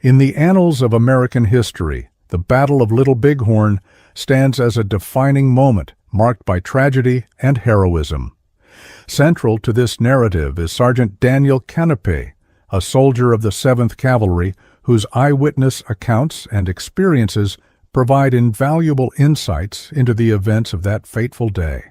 In the annals of American history, the Battle of Little Bighorn stands as a defining moment marked by tragedy and heroism. Central to this narrative is Sergeant Daniel Kanipe, a soldier of the 7th Cavalry whose eyewitness accounts and experiences provide invaluable insights into the events of that fateful day.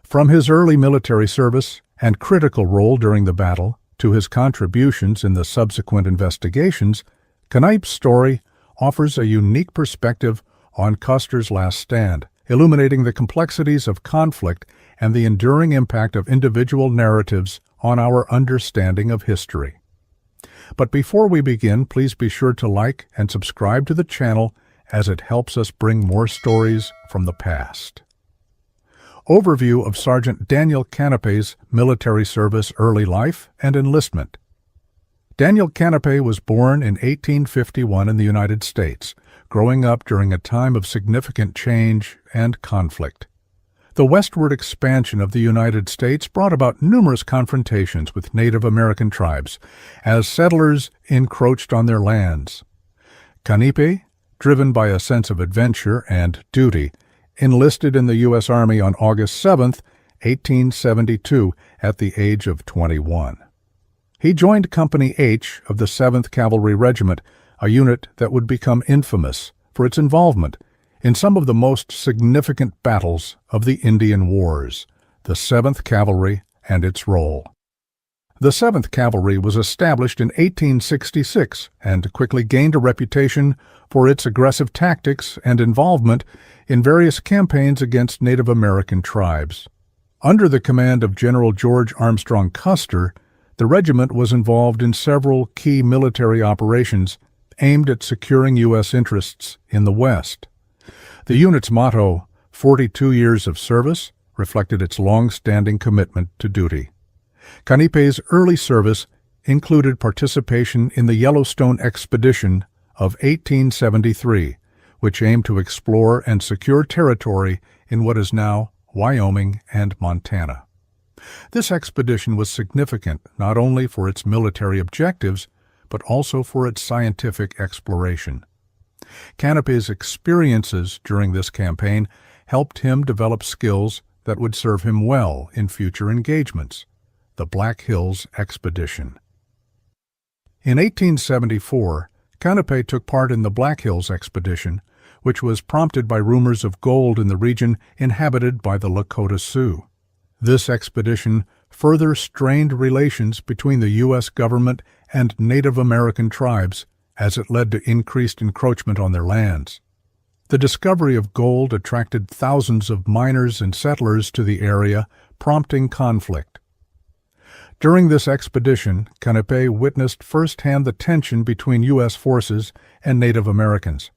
From his early military service and critical role during the battle to his contributions in the subsequent investigations, Kanipe's story offers a unique perspective on Custer's last stand, illuminating the complexities of conflict and the enduring impact of individual narratives on our understanding of history. But before we begin, please be sure to like and subscribe to the channel as it helps us bring more stories from the past. Overview of Sergeant Daniel Kanipe's military service, early life, and enlistment. Daniel Kanipe was born in 1851 in the United States, growing up during a time of significant change and conflict. The westward expansion of the United States brought about numerous confrontations with Native American tribes as settlers encroached on their lands. Kanipe, driven by a sense of adventure and duty, enlisted in the U.S. Army on August 7, 1872, at the age of 21. He joined Company H of the 7th Cavalry Regiment, a unit that would become infamous for its involvement in some of the most significant battles of the Indian Wars, the 7th Cavalry and its role. The 7th Cavalry was established in 1866 and quickly gained a reputation for its aggressive tactics and involvement in various campaigns against Native American tribes. Under the command of General George Armstrong Custer, the regiment was involved in several key military operations aimed at securing U.S. interests in the West. The unit's motto, 42 years of service, reflected its long-standing commitment to duty. Kanipe's early service included participation in the Yellowstone Expedition of 1873, which aimed to explore and secure territory in what is now Wyoming and Montana. This expedition was significant not only for its military objectives, but also for its scientific exploration. Kanipe's experiences during this campaign helped him develop skills that would serve him well in future engagements. The Black Hills Expedition. In 1874, Kanipe took part in the Black Hills Expedition, which was prompted by rumors of gold in the region inhabited by the Lakota Sioux. This expedition further strained relations between the U.S. government and Native American tribes as it led to increased encroachment on their lands. The discovery of gold attracted thousands of miners and settlers to the area, prompting conflict. During this expedition, Kanipe witnessed firsthand the tension between U.S. forces and Native Americans.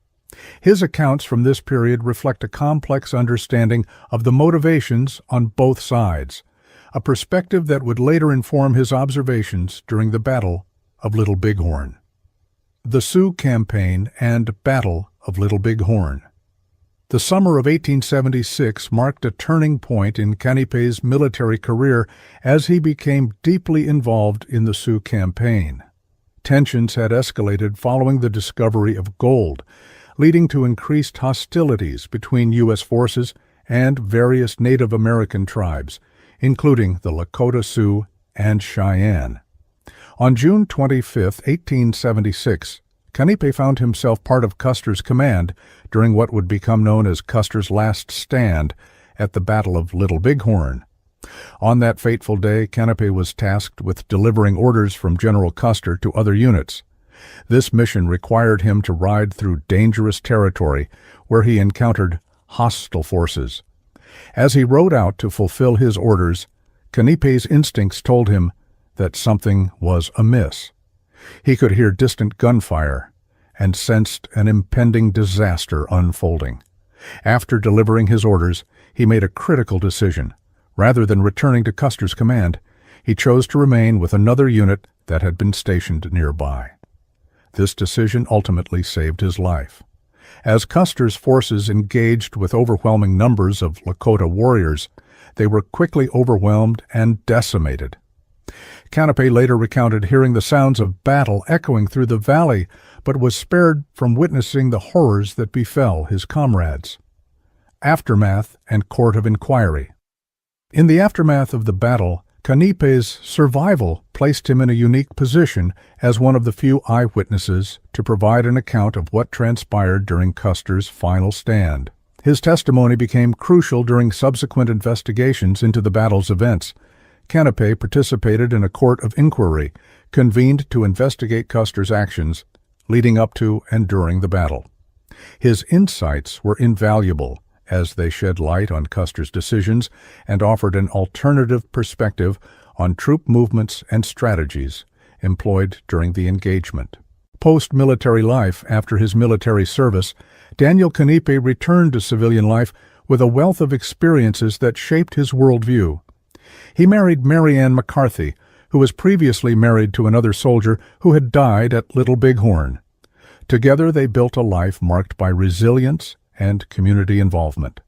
His accounts from this period reflect a complex understanding of the motivations on both sides, a perspective that would later inform his observations during the Battle of Little Bighorn. The Sioux Campaign and Battle of Little Bighorn. The summer of 1876 marked a turning point in Kanipe's military career as he became deeply involved in the Sioux Campaign. Tensions had escalated following the discovery of gold, leading to increased hostilities between U.S. forces and various Native American tribes, including the Lakota Sioux and Cheyenne. On June 25, 1876, Kanipe found himself part of Custer's command during what would become known as Custer's last stand at the Battle of Little Bighorn. On that fateful day, Kanipe was tasked with delivering orders from General Custer to other units. This mission required him to ride through dangerous territory where he encountered hostile forces. As he rode out to fulfill his orders, Kanipe's instincts told him that something was amiss. He could hear distant gunfire and sensed an impending disaster unfolding. After delivering his orders, he made a critical decision. Rather than returning to Custer's command, he chose to remain with another unit that had been stationed nearby. This decision ultimately saved his life. As Custer's forces engaged with overwhelming numbers of Lakota warriors, they were quickly overwhelmed and decimated. Kanipe later recounted hearing the sounds of battle echoing through the valley, but was spared from witnessing the horrors that befell his comrades. Aftermath and Court of Inquiry. In the aftermath of the battle, Kanipe's survival placed him in a unique position as one of the few eyewitnesses to provide an account of what transpired during Custer's final stand. His testimony became crucial during subsequent investigations into the battle's events. Kanipe participated in a court of inquiry convened to investigate Custer's actions leading up to and during the battle. His insights were invaluable as they shed light on Custer's decisions and offered an alternative perspective on troop movements and strategies employed during the engagement. Post-military life after his military service, Daniel Kanipe returned to civilian life with a wealth of experiences that shaped his worldview. He married Mary Ann McCarthy, who was previously married to another soldier who had died at Little Bighorn. Together they built a life marked by resilience and community involvement.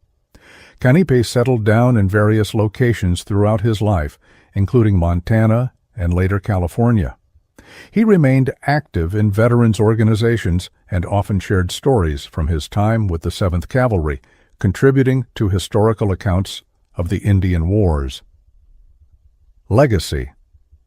Kanipe settled down in various locations throughout his life, including Montana and later California. He remained active in veterans organizations and often shared stories from his time with the 7th Cavalry, contributing to historical accounts of the Indian Wars. Legacy.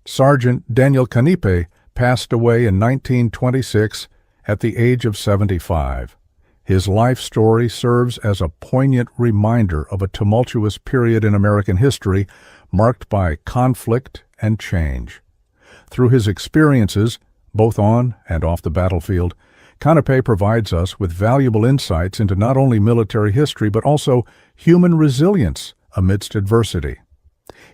Sergeant Daniel Kanipe passed away in 1926 at the age of 75. His life story serves as a poignant reminder of a tumultuous period in American history marked by conflict and change. Through his experiences, both on and off the battlefield, Kanipe provides us with valuable insights into not only military history but also human resilience amidst adversity.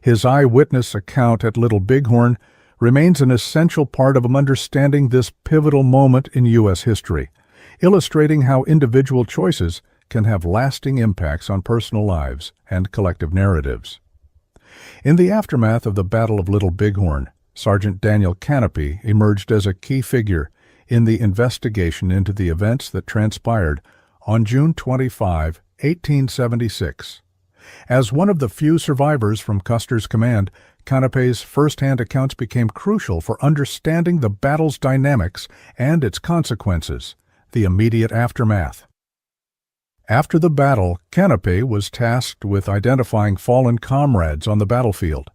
His eyewitness account at Little Bighorn remains an essential part of understanding this pivotal moment in U.S. history, illustrating how individual choices can have lasting impacts on personal lives and collective narratives. In the aftermath of the Battle of Little Bighorn, Sergeant Daniel Kanipe emerged as a key figure in the investigation into the events that transpired on June 25, 1876. As one of the few survivors from Custer's command, Kanipe's first-hand accounts became crucial for understanding the battle's dynamics and its consequences, the immediate aftermath. After the battle, Kanipe was tasked with identifying fallen comrades on the battlefield.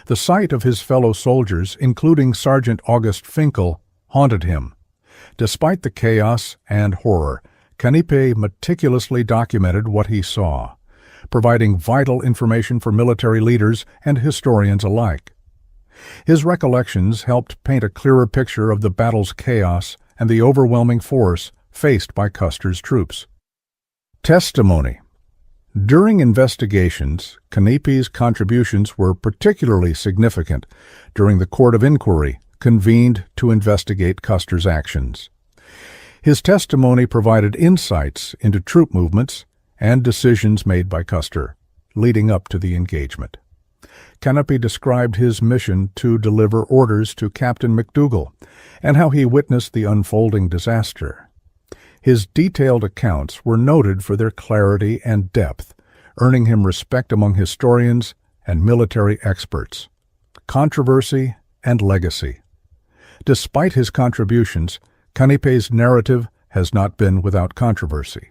The sight of his fellow soldiers, including Sergeant August Finkel, haunted him. Despite the chaos and horror, Kanipe meticulously documented what he saw, providing vital information for military leaders and historians alike. His recollections helped paint a clearer picture of the battle's chaos and the overwhelming force faced by Custer's troops. Testimony. During investigations, Kanipe's contributions were particularly significant during the court of inquiry convened to investigate Custer's actions. His testimony provided insights into troop movements and decisions made by Custer, leading up to the engagement. Kanipe described his mission to deliver orders to Captain McDougal and how he witnessed the unfolding disaster. His detailed accounts were noted for their clarity and depth, earning him respect among historians and military experts. Controversy and legacy. Despite his contributions, Kanipe's narrative has not been without controversy.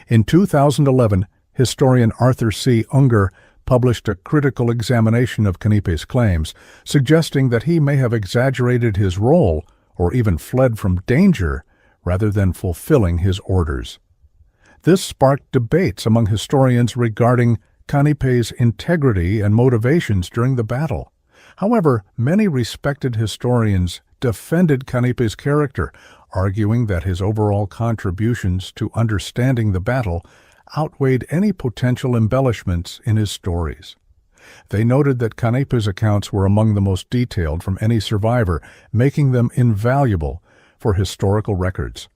In 2011, historian Arthur C. Unger published a critical examination of Kanipe's claims, suggesting that he may have exaggerated his role or even fled from danger rather than fulfilling his orders. This sparked debates among historians regarding Kanipe's integrity and motivations during the battle. However, many respected historians defended Kanipe's character, arguing that his overall contributions to understanding the battle outweighed any potential embellishments in his stories. They noted that Kanipe's accounts were among the most detailed from any survivor, making them invaluable for historical records.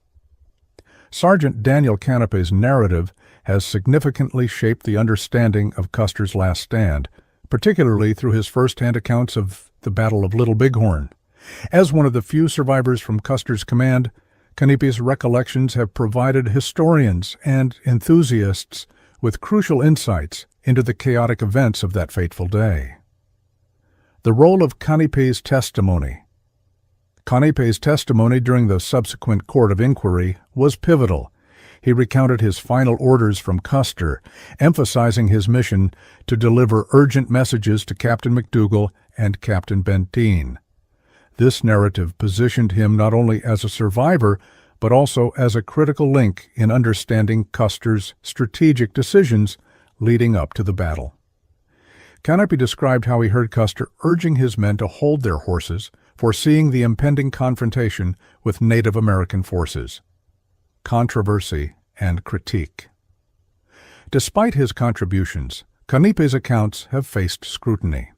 Sergeant Daniel Kanipe's narrative has significantly shaped the understanding of Custer's last stand, particularly through his first-hand accounts of the Battle of Little Bighorn. As one of the few survivors from Custer's command, Kanipe's recollections have provided historians and enthusiasts with crucial insights into the chaotic events of that fateful day. The role of Kanipe's testimony. Kanipe's testimony during the subsequent court of inquiry was pivotal. He recounted his final orders from Custer, emphasizing his mission to deliver urgent messages to Captain McDougal and Captain Benteen. This narrative positioned him not only as a survivor, but also as a critical link in understanding Custer's strategic decisions leading up to the battle. Kanipe described how he heard Custer urging his men to hold their horses, foreseeing the impending confrontation with Native American forces. Controversy and critique. Despite his contributions, Kanipe's accounts have faced scrutiny.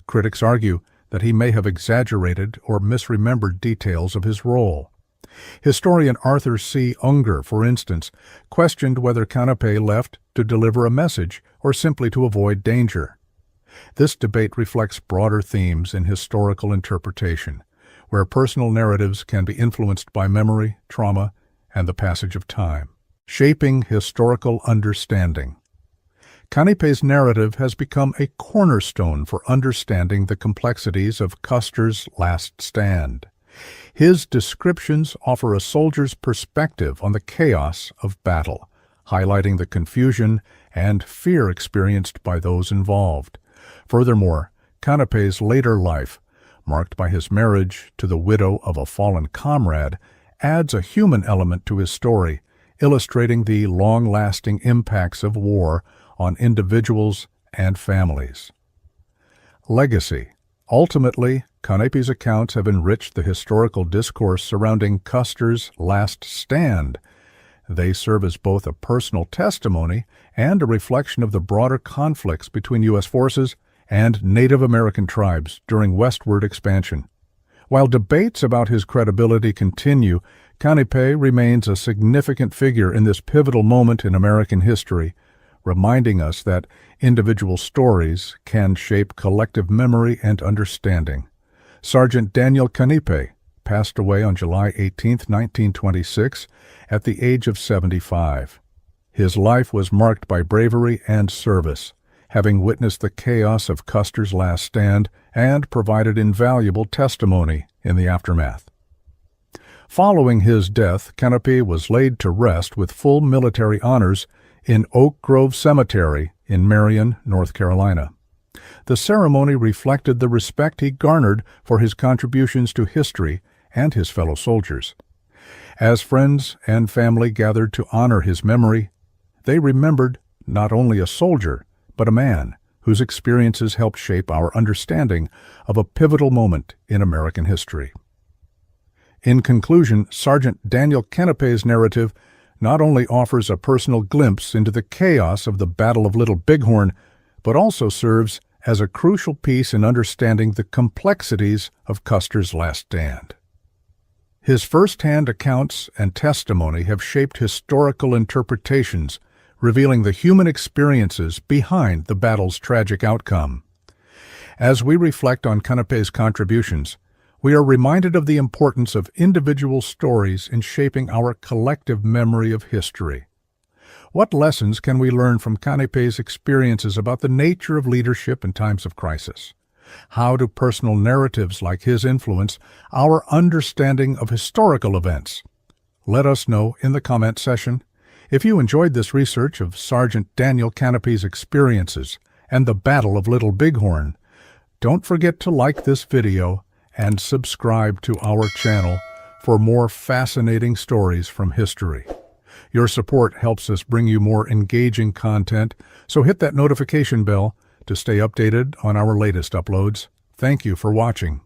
Critics argue that he may have exaggerated or misremembered details of his role. Historian Arthur C. Unger, for instance, questioned whether Kanipe left to deliver a message or simply to avoid danger. This debate reflects broader themes in historical interpretation, where personal narratives can be influenced by memory, trauma, and the passage of time. Shaping historical understanding. Kanipe's narrative has become a cornerstone for understanding the complexities of Custer's last stand. His descriptions offer a soldier's perspective on the chaos of battle, highlighting the confusion and fear experienced by those involved. Furthermore, Kanipe's later life, marked by his marriage to the widow of a fallen comrade, adds a human element to his story, illustrating the long-lasting impacts of war on individuals and families. Legacy. Ultimately, Kanipe's accounts have enriched the historical discourse surrounding Custer's last stand. They serve as both a personal testimony and a reflection of the broader conflicts between U.S. forces and Native American tribes during westward expansion. While debates about his credibility continue, Kanipe remains a significant figure in this pivotal moment in American history, reminding us that individual stories can shape collective memory and understanding. Sergeant Daniel Kanipe passed away on July 18, 1926, at the age of 75. His life was marked by bravery and service, having witnessed the chaos of Custer's last stand and provided invaluable testimony in the aftermath. Following his death, Kanipe was laid to rest with full military honors in Oak Grove Cemetery in Marion, North Carolina. The ceremony reflected the respect he garnered for his contributions to history and his fellow soldiers. As friends and family gathered to honor his memory, they remembered not only a soldier, but a man whose experiences helped shape our understanding of a pivotal moment in American history. In conclusion, Sergeant Daniel Kanipe's narrative not only offers a personal glimpse into the chaos of the Battle of Little Bighorn, but also serves as a crucial piece in understanding the complexities of Custer's last stand. His first-hand accounts and testimony have shaped historical interpretations, revealing the human experiences behind the battle's tragic outcome. As we reflect on Kanipe's contributions, we are reminded of the importance of individual stories in shaping our collective memory of history. What lessons can we learn from Kanipe's experiences about the nature of leadership in times of crisis? How do personal narratives like his influence our understanding of historical events? Let us know in the comment section. If you enjoyed this research of Sergeant Daniel Kanipe's experiences and the Battle of Little Bighorn, don't forget to like this video and subscribe to our channel for more fascinating stories from history. Your support helps us bring you more engaging content, so hit that notification bell to stay updated on our latest uploads. Thank you for watching.